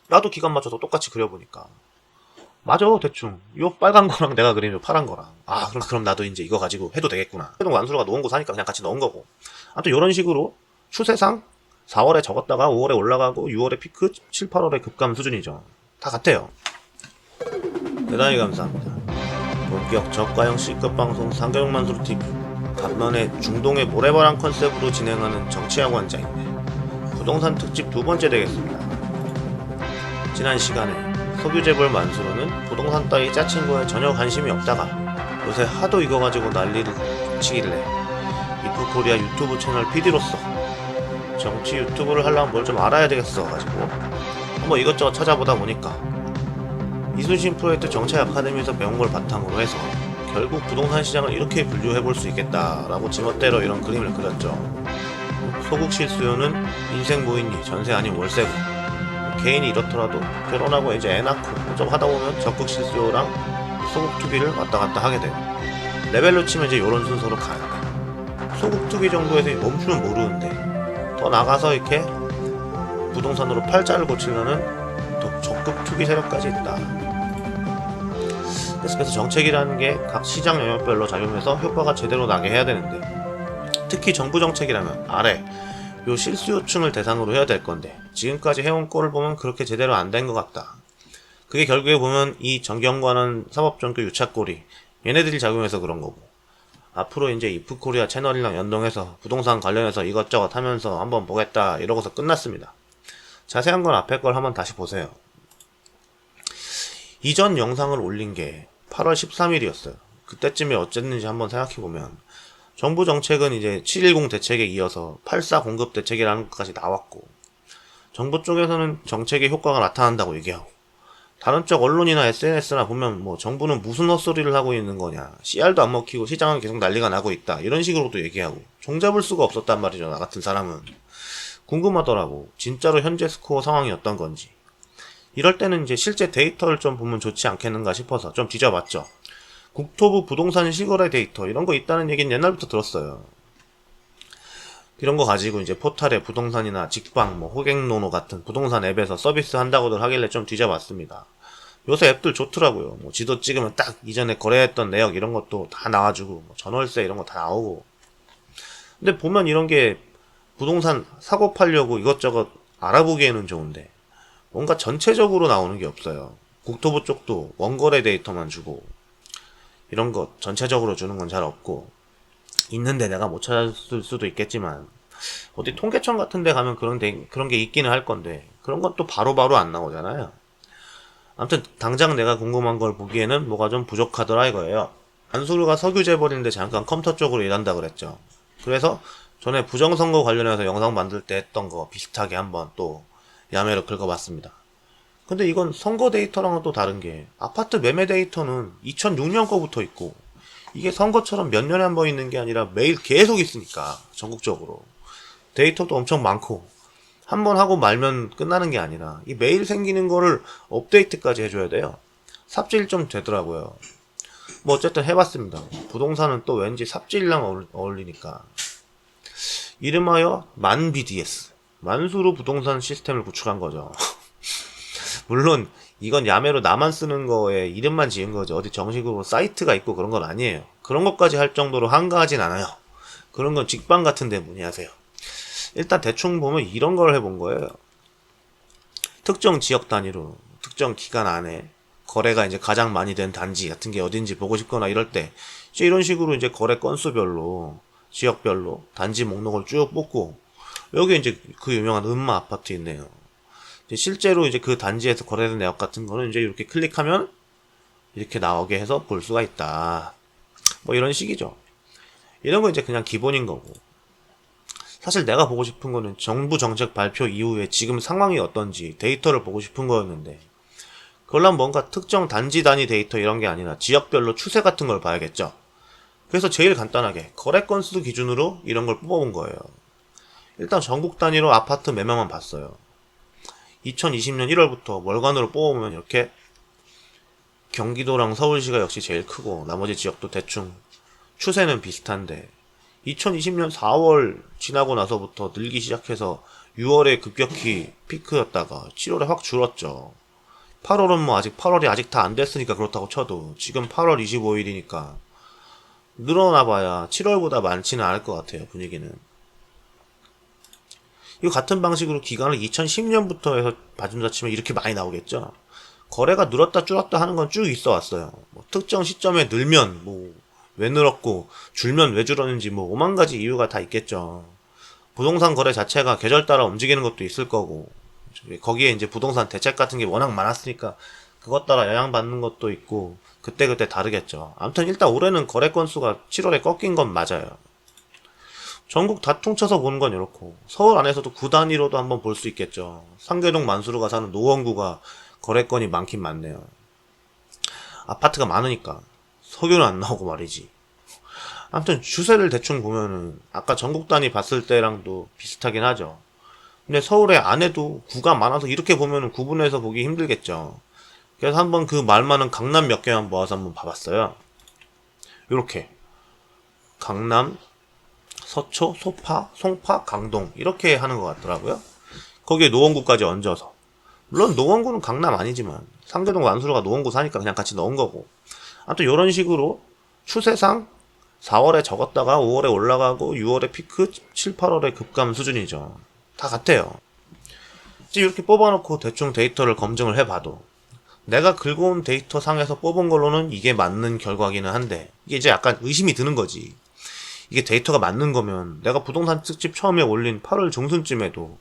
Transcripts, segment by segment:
나도 기간 맞춰서 똑같이 그려보니까 맞아, 대충 요 빨간 거랑 내가 그린 요 파란 거랑, 아 그럼 나도 이제 이거 가지고 해도 되겠구나. 해동 완수로가 놓은 거 사니까 그냥 같이 넣은 거고. 아무튼 요런 식으로 추세상 4월에 적었다가 5월에 올라가고 6월에 피크, 7, 8월에 급감 수준이죠. 다 같아요. 대단히 감사합니다. 본격 저가형 C급 방송 상경만수로 TV, 간만에 중동의 모래바람 컨셉으로 진행하는 정치학원자인데 부동산 특집 두 번째 되겠습니다. 지난 시간에 석유재벌 만수로는 부동산 따위 짜친 거에 전혀 관심이 없다가 요새 하도 이거 가지고 난리를 치길래 이프코리아 유튜브 채널 PD로서 정치 유튜브를 하려면 뭘 좀 알아야 되겠어 가지고 한번 이것저것 찾아보다 보니까 이순신 프로젝트 정책 아카데미에서 배운 걸 바탕으로 해서 결국 부동산 시장을 이렇게 분류해 볼 수 있겠다라고 지멋대로 이런 그림을 그렸죠. 소국실 수요는 인생 모인이 전세 아닌 월세고, 개인이 이렇더라도 결혼하고 이제 애 낳고 좀 하다 보면 적극 실수요랑 소국 투기를 왔다 갔다 하게 돼요. 레벨로 치면 이제 요런 순서로 가는데, 소국 투기 정도에서 멈추면 모르는데 더 나가서 이렇게 부동산으로 팔자를 고치려는 더 적극 투기 세력까지 있다. 그래서 정책이라는 게 각 시장 영역별로 작용해서 효과가 제대로 나게 해야 되는데, 특히 정부 정책이라면 아래 요 실수요층을 대상으로 해야 될 건데 지금까지 해온 꼴을 보면 그렇게 제대로 안 된 것 같다. 그게 결국에 보면 이 정경관원 사법전교 유착골이 얘네들이 작용해서 그런 거고, 앞으로 이제 이프코리아 채널이랑 연동해서 부동산 관련해서 이것저것 하면서 한번 보겠다 이러고서 끝났습니다. 자세한 건 앞에 걸 한번 다시 보세요. 이전 영상을 올린 게 8월 13일이었어요. 그때쯤에 어쨌는지 한번 생각해보면 정부 정책은 이제 710 대책에 이어서 84 공급 대책이라는 것까지 나왔고, 정부 쪽에서는 정책의 효과가 나타난다고 얘기하고, 다른 쪽 언론이나 SNS나 보면 뭐 정부는 무슨 헛소리를 하고 있는 거냐, CR도 안 먹히고 시장은 계속 난리가 나고 있다 이런 식으로도 얘기하고, 종잡을 수가 없었단 말이죠. 나 같은 사람은 궁금하더라고. 진짜로 현재 스코어 상황이 어떤 건지. 이럴 때는 이제 실제 데이터를 좀 보면 좋지 않겠는가 싶어서 좀 뒤져봤죠. 국토부 부동산 실거래 데이터 이런 거 있다는 얘기는 옛날부터 들었어요. 이런 거 가지고 이제 포탈에 부동산이나 직방, 뭐 호갱노노 같은 부동산 앱에서 서비스 한다고들 하길래 좀 뒤져봤습니다. 요새 앱들 좋더라고요. 뭐 지도 찍으면 딱 이전에 거래했던 내역 이런 것도 다 나와주고, 뭐 전월세 이런 거 다 나오고. 근데 보면 이런 게 부동산 사고 팔려고 이것저것 알아보기에는 좋은데 뭔가 전체적으로 나오는 게 없어요. 국토부 쪽도 원거래 데이터만 주고 이런 거 전체적으로 주는 건 잘 없고, 있는데 내가 못 찾았을 수도 있겠지만 어디 통계청 같은 데 가면 그런 게 있기는 할 건데 그런 건 또 바로바로 안 나오잖아요. 아무튼 당장 내가 궁금한 걸 보기에는 뭐가 좀 부족하더라 이거예요. 안수르가 석유재벌인데 잠깐 컴퓨터 쪽으로 일한다 그랬죠. 그래서 전에 부정선거 관련해서 영상 만들 때 했던 거 비슷하게 한번 또 야매로 긁어봤습니다. 근데 이건 선거 데이터랑은 또 다른 게, 아파트 매매 데이터는 2006년 거부터 있고 이게 선거처럼 몇 년에 한 번 있는 게 아니라 매일 계속 있으니까 전국적으로 데이터도 엄청 많고, 한 번 하고 말면 끝나는 게 아니라 이 매일 생기는 거를 업데이트까지 해줘야 돼요. 삽질 좀 되더라고요. 뭐 어쨌든 해봤습니다. 부동산은 또 왠지 삽질이랑 어울리니까 이름하여 만 BDS, 만수로 부동산 시스템을 구축한 거죠. 물론 이건 야매로 나만 쓰는 거에 이름만 지은 거지 어디 정식으로 사이트가 있고 그런 건 아니에요. 그런 것까지 할 정도로 한가하진 않아요. 그런 건 직방 같은데 문의하세요. 일단 대충 보면 이런 걸 해본 거예요. 특정 지역 단위로 특정 기간 안에 거래가 이제 가장 많이 된 단지 같은 게 어딘지 보고 싶거나 이럴 때 이제 이런 식으로 이제 거래 건수별로 지역별로 단지 목록을 쭉 뽑고, 여기 이제 그 유명한 음마 아파트 있네요. 실제로 이제 그 단지에서 거래된 내역 같은 거는 이제 이렇게 클릭하면 이렇게 나오게 해서 볼 수가 있다. 뭐 이런 식이죠. 이런 거 이제 그냥 기본인 거고, 사실 내가 보고 싶은 거는 정부 정책 발표 이후에 지금 상황이 어떤지 데이터를 보고 싶은 거였는데, 그걸로 뭔가 특정 단지 단위 데이터 이런 게 아니라 지역별로 추세 같은 걸 봐야겠죠. 그래서 제일 간단하게 거래 건수 기준으로 이런 걸 뽑아본 거예요. 일단 전국 단위로 아파트 매매만 봤어요. 2020년 1월부터 월간으로 뽑아보면 이렇게 경기도랑 서울시가 역시 제일 크고 나머지 지역도 대충 추세는 비슷한데, 2020년 4월 지나고 나서부터 늘기 시작해서 6월에 급격히 피크였다가 7월에 확 줄었죠. 8월은 뭐 아직 8월이 아직 다 안 됐으니까 그렇다고 쳐도 지금 8월 25일이니까 늘어나봐야 7월보다 많지는 않을 것 같아요. 분위기는. 이거 같은 방식으로 기간을 2010년부터 해서 봐준다 치면 이렇게 많이 나오겠죠. 거래가 늘었다 줄었다 하는 건 쭉 있어 왔어요. 뭐 특정 시점에 늘면 뭐 왜 늘었고 줄면 왜 줄었는지 뭐 5만 가지 이유가 다 있겠죠. 부동산 거래 자체가 계절 따라 움직이는 것도 있을 거고, 거기에 이제 부동산 대책 같은 게 워낙 많았으니까 그것 따라 영향받는 것도 있고 그때그때 다르겠죠. 아무튼 일단 올해는 거래 건수가 7월에 꺾인 건 맞아요. 전국 다 통쳐서 보는 건 이렇고, 서울 안에서도 구 단위로도 한번 볼 수 있겠죠. 상계동 만수르가 사는 노원구가 거래건이 많긴 많네요. 아파트가 많으니까 석유는 안 나오고 말이지. 아무튼 추세를 대충 보면은 아까 전국 단위 봤을 때랑도 비슷하긴 하죠. 근데 서울의 안에도 구가 많아서 이렇게 보면은 구분해서 보기 힘들겠죠. 그래서 한번 그 말 많은 강남 몇 개만 모아서 한번 봐봤어요. 요렇게 강남, 서초, 소파, 송파, 강동 이렇게 하는 것 같더라고요. 거기에 노원구까지 얹어서. 물론 노원구는 강남 아니지만 상계동 만수르가 노원구 사니까 그냥 같이 넣은 거고. 아무튼 이런 식으로 추세상 4월에 적었다가 5월에 올라가고 6월에 피크, 7, 8월에 급감 수준이죠. 다 같아요. 이제 이렇게 뽑아놓고 대충 데이터를 검증을 해봐도 내가 긁어온 데이터 상에서 뽑은 걸로는 이게 맞는 결과기는 한데, 이게 이제 약간 의심이 드는 거지. 이게 데이터가 맞는 거면 내가 부동산 특집 처음에 올린 8월 중순쯤에도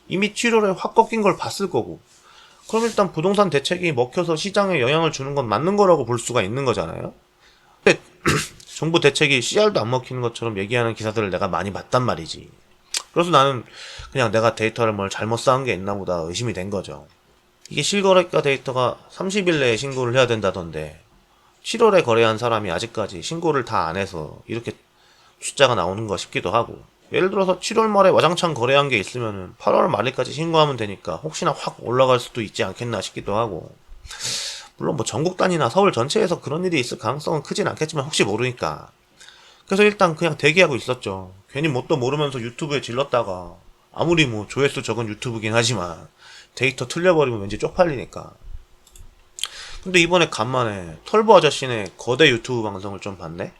이미 7월에 확 꺾인 걸 봤을 거고, 그럼 일단 부동산 대책이 먹혀서 시장에 영향을 주는 건 맞는 거라고 볼 수가 있는 거잖아요. 근데 정부 대책이 CR도 안 먹히는 것처럼 얘기하는 기사들을 내가 많이 봤단 말이지. 그래서 나는 그냥 내가 데이터를 뭘 잘못 쌓은 게 있나 보다 의심이 된 거죠. 이게 실거래가 데이터가 30일 내에 신고를 해야 된다던데 7월에 거래한 사람이 아직까지 신고를 다 안 해서 이렇게 숫자가 나오는 거 싶기도 하고, 예를 들어서 7월 말에 와장창 거래한 게 있으면은 8월 말일까지 신고하면 되니까 혹시나 확 올라갈 수도 있지 않겠나 싶기도 하고, 물론 뭐 전국 단위나 서울 전체에서 그런 일이 있을 가능성은 크진 않겠지만 혹시 모르니까. 그래서 일단 그냥 대기하고 있었죠. 괜히 뭣도 모르면서 유튜브에 질렀다가 아무리 뭐 조회수 적은 유튜브긴 하지만 데이터 틀려버리면 왠지 쪽팔리니까. 근데 이번에 간만에 털보 아저씨네 거대 유튜브 방송을 좀 봤네?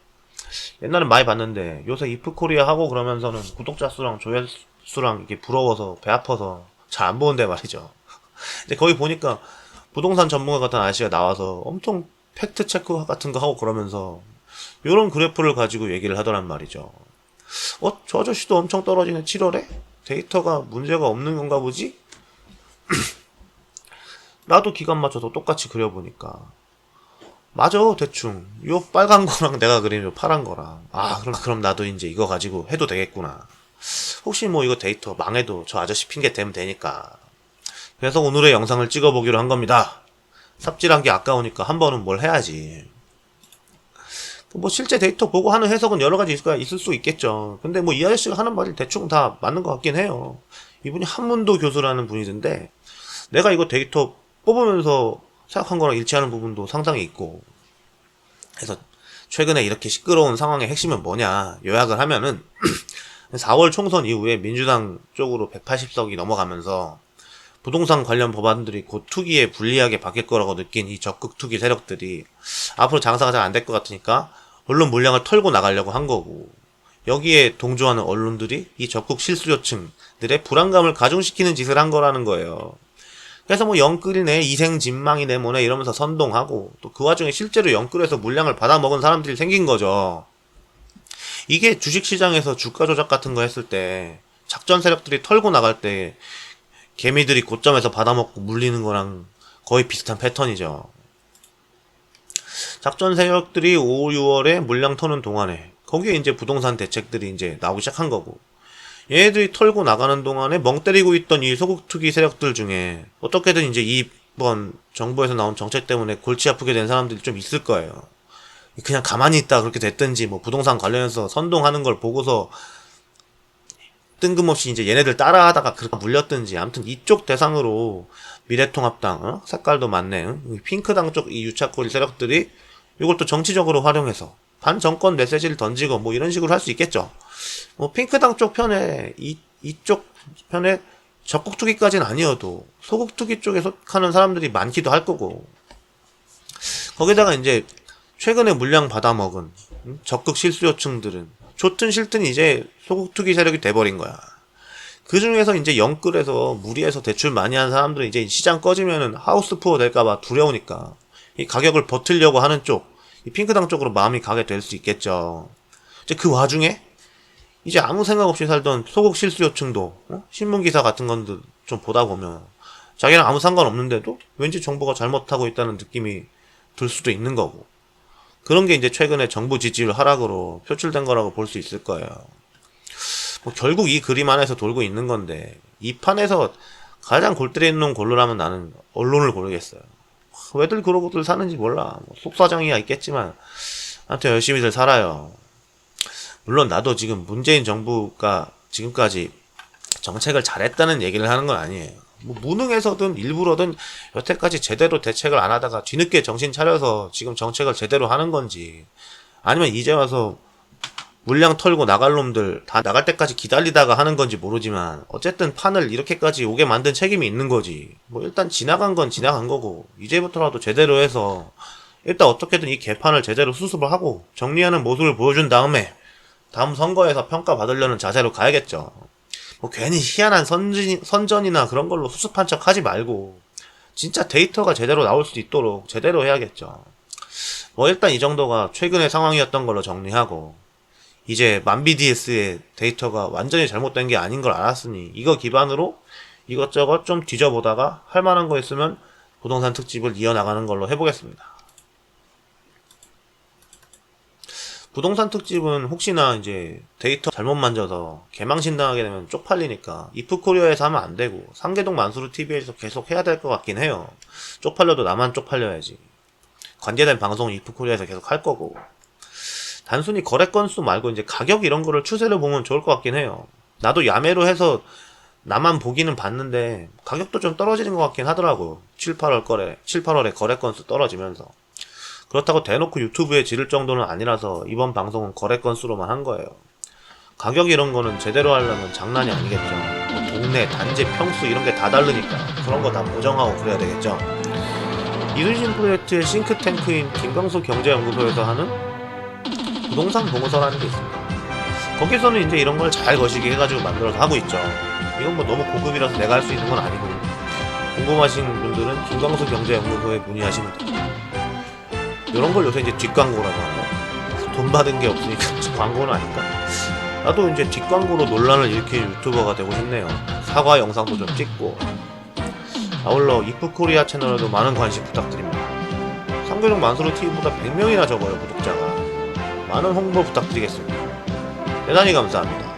옛날엔 많이 봤는데 요새 이프코리아 하고 그러면서는 구독자 수랑 조회수랑 이게 부러워서 배 아파서 잘 안 보는데 말이죠. 근데 거기 보니까 부동산 전문가 같은 아저씨가 나와서 엄청 팩트 체크 같은 거 하고 그러면서 요런 그래프를 가지고 얘기를 하더란 말이죠. 저 아저씨도 엄청 떨어지네 7월에? 데이터가 문제가 없는 건가 보지? 나도 기간 맞춰서 똑같이 그려보니까 맞아, 대충 요 빨간 거랑 내가 그린 요 파란 거랑, 그럼 나도 이제 이거 가지고 해도 되겠구나. 혹시 뭐 이거 데이터 망해도 저 아저씨 핑계 대면 되니까. 그래서 오늘의 영상을 찍어보기로 한 겁니다. 삽질한 게 아까우니까 한 번은 뭘 해야지. 뭐 실제 데이터 보고 하는 해석은 여러 가지 있을 수 있겠죠. 근데 뭐 이 아저씨가 하는 말이 대충 다 맞는 것 같긴 해요. 이분이 한문도 교수라는 분이던데 내가 이거 데이터 뽑으면서 생각한 거랑 일치하는 부분도 상당히 있고, 그래서 최근에 이렇게 시끄러운 상황의 핵심은 뭐냐 요약을 하면은 4월 총선 이후에 민주당 쪽으로 180석이 넘어가면서 부동산 관련 법안들이 곧 투기에 불리하게 바뀔 거라고 느낀 이 적극 투기 세력들이 앞으로 장사가 잘 안 될 것 같으니까 언론 물량을 털고 나가려고 한 거고, 여기에 동조하는 언론들이 이 적극 실수요층들의 불안감을 가중시키는 짓을 한 거라는 거예요. 그래서 뭐 영끌이네, 이생진망이네, 뭐네 이러면서 선동하고, 또 그 와중에 실제로 영끌에서 물량을 받아먹은 사람들이 생긴 거죠. 이게 주식시장에서 주가 조작 같은 거 했을 때 작전 세력들이 털고 나갈 때 개미들이 고점에서 받아먹고 물리는 거랑 거의 비슷한 패턴이죠. 작전 세력들이 5, 6월에 물량 터는 동안에 거기에 이제 부동산 대책들이 이제 나오기 시작한 거고, 얘네들이 털고 나가는 동안에 멍 때리고 있던 이 소국 투기 세력들 중에 어떻게든 이제 이번 정부에서 나온 정책 때문에 골치 아프게 된 사람들이 좀 있을 거예요. 그냥 가만히 있다 그렇게 됐든지, 뭐 부동산 관련해서 선동하는 걸 보고서 뜬금없이 이제 얘네들 따라하다가 그렇게 물렸든지, 아무튼 이쪽 대상으로 미래통합당, 색깔도 맞네, 핑크당 쪽 이 유착고리 세력들이 이걸 또 정치적으로 활용해서 반정권 메시지를 던지고 뭐 이런 식으로 할 수 있겠죠. 뭐 핑크당 쪽 편에 이쪽 편에 적극 투기까지는 아니어도 소극 투기 쪽에 속하는 사람들이 많기도 할 거고, 거기다가 이제 최근에 물량 받아먹은 적극 실수요층들은 좋든 싫든 이제 소극 투기 세력이 돼버린 거야. 그 중에서 이제 영끌에서 무리해서 대출 많이 한 사람들은 이제 시장 꺼지면은 하우스 푸어 될까봐 두려우니까 이 가격을 버틸려고 하는 쪽, 이 핑크당 쪽으로 마음이 가게 될 수 있겠죠. 이제 그 와중에 이제 아무 생각 없이 살던 소극 실수요층도 신문기사 같은 건들 좀 보다 보면 자기랑 아무 상관없는데도 왠지 정부가 잘못하고 있다는 느낌이 들 수도 있는 거고, 그런 게 이제 최근에 정부 지지율 하락으로 표출된 거라고 볼 수 있을 거예요. 뭐 결국 이 그림 안에서 돌고 있는 건데, 이 판에서 가장 골 때리는 골로라면 나는 언론을 고르겠어요. 왜들 그러고들 사는지 몰라. 뭐 속사정이야 있겠지만 아무튼 열심히들 살아요. 물론 나도 지금 문재인 정부가 지금까지 정책을 잘했다는 얘기를 하는 건 아니에요. 뭐 무능해서든 일부러든 여태까지 제대로 대책을 안 하다가 뒤늦게 정신 차려서 지금 정책을 제대로 하는 건지, 아니면 이제 와서 물량 털고 나갈 놈들 다 나갈 때까지 기다리다가 하는 건지 모르지만 어쨌든 판을 이렇게까지 오게 만든 책임이 있는 거지. 뭐 일단 지나간 건 지나간 거고 이제부터라도 제대로 해서 일단 어떻게든 이 개판을 제대로 수습을 하고 정리하는 모습을 보여준 다음에 다음 선거에서 평가받으려는 자세로 가야겠죠. 뭐 괜히 희한한 선전이나 그런 걸로 수습한 척 하지 말고 진짜 데이터가 제대로 나올 수 있도록 제대로 해야겠죠. 뭐 일단 이 정도가 최근의 상황이었던 걸로 정리하고, 이제 만비DS의 데이터가 완전히 잘못된 게 아닌 걸 알았으니 이거 기반으로 이것저것 좀 뒤져보다가 할 만한 거 있으면 부동산 특집을 이어나가는 걸로 해보겠습니다. 부동산 특집은 혹시나 이제 데이터 잘못 만져서 개망신 당하게 되면 쪽팔리니까 이프코리아에서 하면 안 되고 상계동 만수르 TV에서 계속 해야 될 것 같긴 해요. 쪽팔려도 나만 쪽팔려야지. 관계된 방송은 이프코리아에서 계속 할 거고, 단순히 거래 건수 말고 이제 가격 이런 거를 추세를 보면 좋을 것 같긴 해요. 나도 야매로 해서 나만 보기는 봤는데 가격도 좀 떨어지는 것 같긴 하더라고. 7, 8월에 거래 건수 떨어지면서. 그렇다고 대놓고 유튜브에 지를 정도는 아니라서 이번 방송은 거래 건수로만 한 거예요. 가격 이런 거는 제대로 하려면 장난이 아니겠죠. 뭐 동네, 단지, 평수 이런 게 다 다르니까 그런 거 다 보정하고 그래야 되겠죠. 이순신 프로젝트의 싱크탱크인 김광수 경제연구소에서 하는 부동산 보고서라는 게 있습니다. 거기서는 이제 이런 걸 잘 거시기 해가지고 만들어서 하고 있죠. 이건 뭐 너무 고급이라서 내가 할 수 있는 건 아니고, 궁금하신 분들은 김광수 경제연구소에 문의하시면 됩니다. 이런 걸 요새 이제 뒷광고라고 하죠. 돈 받은 게 없으니까 광고는 아닌가? 나도 이제 뒷광고로 논란을 일으킬 유튜버가 되고 싶네요. 사과 영상도 좀 찍고. 아울러 이프코리아 채널에도 많은 관심 부탁드립니다. 상계동 만수르 TV보다 100명이나 적어요, 구독자가. 많은 홍보 부탁드리겠습니다. 대단히 감사합니다.